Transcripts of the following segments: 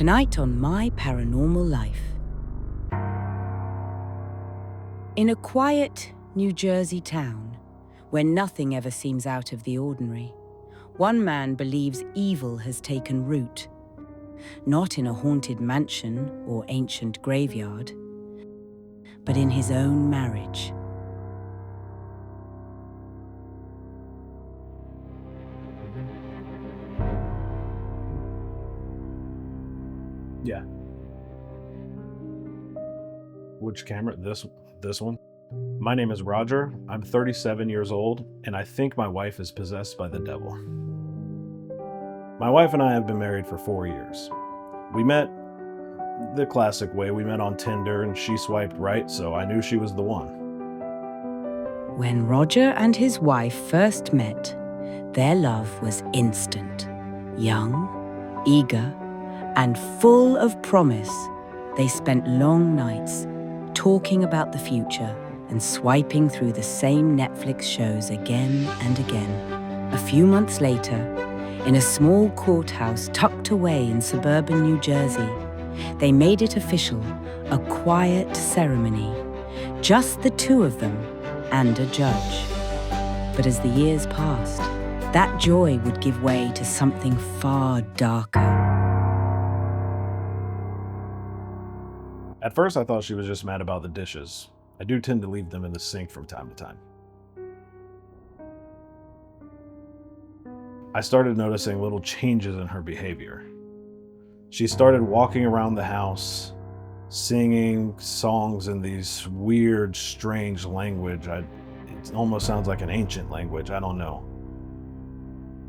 Tonight on My Paranormal Life. In a quiet New Jersey town, where nothing ever seems out of the ordinary, one man believes evil has taken root, not in a haunted mansion or ancient graveyard, but in his own marriage. Yeah. Which camera? This one? My name is Roger. I'm 37 years old, and I think my wife is possessed by the devil. My wife and I have been married for 4 years. We met the classic way. We met on Tinder, and she swiped right, so I knew she was the one. When Roger and his wife first met, their love was instant. Young, eager, and full of promise, they spent long nights talking about the future and swiping through the same Netflix shows again and again. A few months later, in a small courthouse tucked away in suburban New Jersey, they made it official, a quiet ceremony. Just the two of them and a judge. But as the years passed, that joy would give way to something far darker. At first, I thought she was just mad about the dishes. I do tend to leave them in the sink from time to time. I started noticing little changes in her behavior. She started walking around the house, singing songs in these weird, strange language. It almost sounds like an ancient language. I don't know.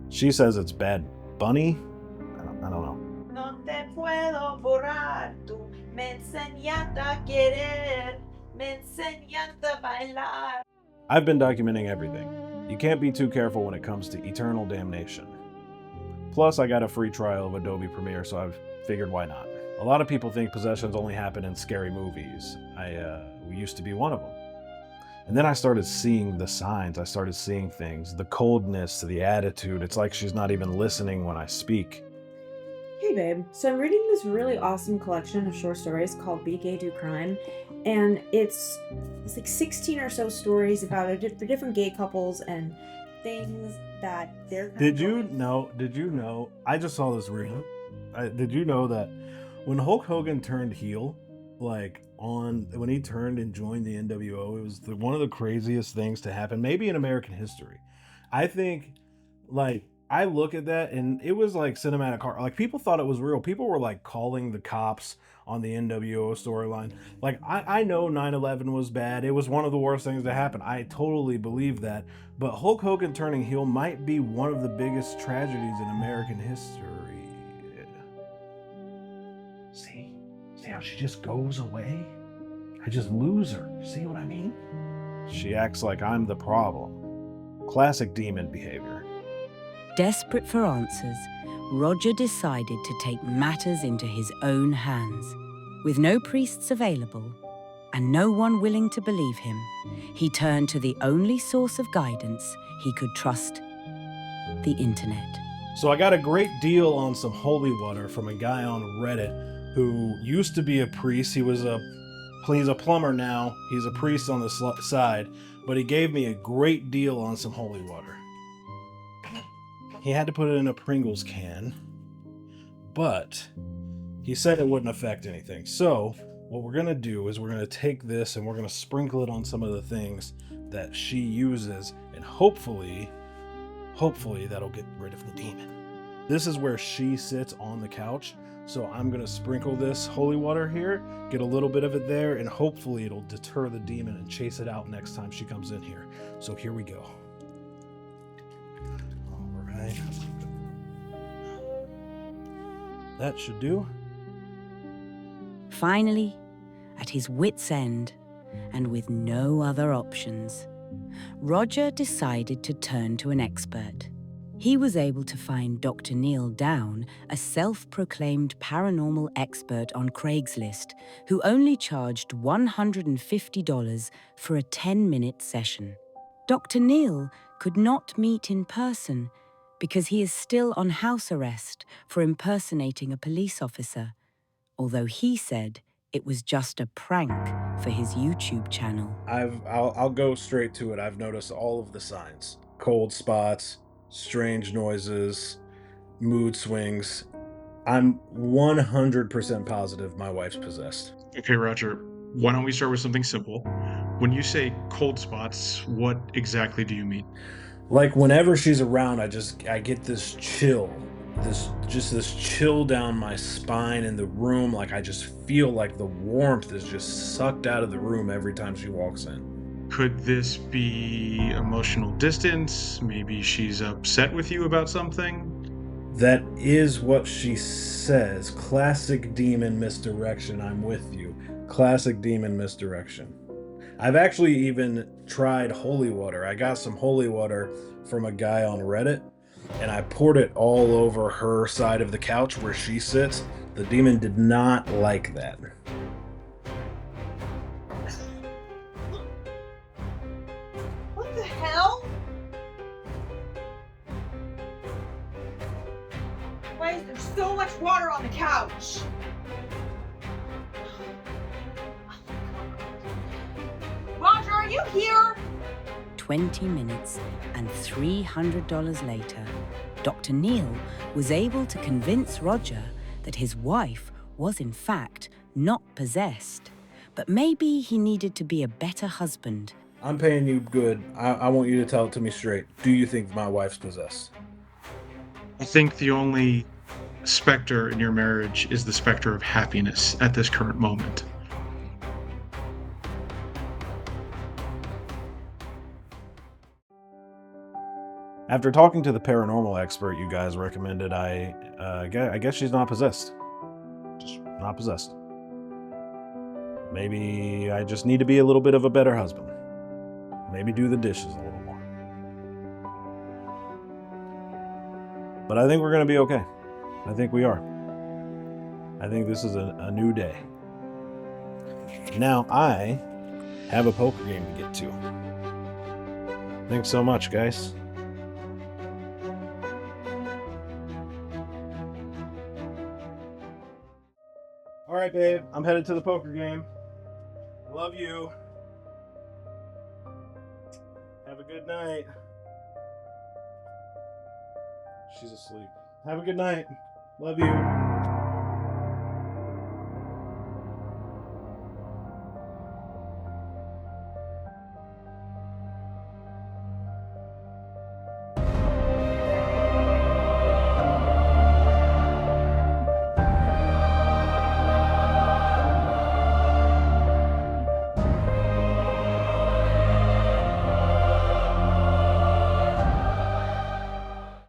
She says it's Bad Bunny. I don't know. No te puedo borrar, tú me enseñaste a querer, me enseñaste a bailar. I've been documenting everything. You can't be too careful when it comes to eternal damnation. Plus, I got a free trial of Adobe Premiere, so I've figured why not. A lot of people think possessions only happen in scary movies. We used to be one of them. And then I started seeing the signs. I started seeing things, the coldness, the attitude. It's like she's not even listening when I speak. Hey babe, so I'm reading this really awesome collection of short stories called Be Gay, Do Crime, and it's like 16 or so stories about different gay couples and things that they're Did you know, I just saw this reel. Did you know that when Hulk Hogan turned heel, when he turned and joined the NWO, it was one of the craziest things to happen, maybe in American history. I think, I look at that and it was like cinematic art. Like, people thought it was real. People were like calling the cops on the NWO storyline. Like, I know 9/11 was bad. It was one of the worst things to happen. I totally believe that. But Hulk Hogan turning heel might be one of the biggest tragedies in American history. See how she just goes away? I just lose her. See what I mean? She acts like I'm the problem. Classic demon behavior. Desperate for answers, Roger decided to take matters into his own hands. With no priests available and no one willing to believe him, he turned to the only source of guidance he could trust, the internet. So I got a great deal on some holy water from a guy on Reddit who used to be a priest. He's a plumber now. He's a priest on the side, but he gave me a great deal on some holy water. He had to put it in a Pringles can, but he said it wouldn't affect anything. So what we're going to do is we're going to take this and we're going to sprinkle it on some of the things that she uses, and hopefully that'll get rid of the demon. This is where she sits on the couch. So I'm going to sprinkle this holy water here, get a little bit of it there, and hopefully it'll deter the demon and chase it out next time she comes in here. So here we go. Alright. That should do. Finally, at his wit's end, and with no other options, Roger decided to turn to an expert. He was able to find Dr. Neil Down, a self-proclaimed paranormal expert on Craigslist, who only charged $150 for a 10-minute session. Dr. Neil could not meet in person because he is still on house arrest for impersonating a police officer although he said it was just a prank for his YouTube channel. I'll go straight to it. I've noticed all of the signs: cold spots, strange noises, mood swings. I'm 100% positive my wife's possessed. Okay, Roger, why don't we start with something simple? When you say cold spots, what exactly do you mean? Like whenever she's around, I get this chill, this chill down my spine in the room. Like I just feel like the warmth is just sucked out of the room every time she walks in. Could this be emotional distance? Maybe she's upset with you about something? That is what she says. Classic demon misdirection. I'm with you. Classic demon misdirection. I've actually even tried holy water. I got some holy water from a guy on Reddit, and I poured it all over her side of the couch where she sits. The demon did not like that. What the hell? Why is there so much water on the couch? Roger, are you here? 20 minutes and $300 later, Dr. Neal was able to convince Roger that his wife was in fact not possessed, but maybe he needed to be a better husband. I'm paying you good. I want you to tell it to me straight. Do you think my wife's possessed? I think the only specter in your marriage is the specter of happiness at this current moment. After talking to the paranormal expert you guys recommended, I guess she's not possessed. Just not possessed. Maybe I just need to be a little bit of a better husband. Maybe do the dishes a little more. But I think we're going to be okay. I think we are. I think this is a new day. Now I have a poker game to get to. Thanks so much, guys. All right, babe. I'm headed to the poker game. Love you. Have a good night. She's asleep. Have a good night. Love you.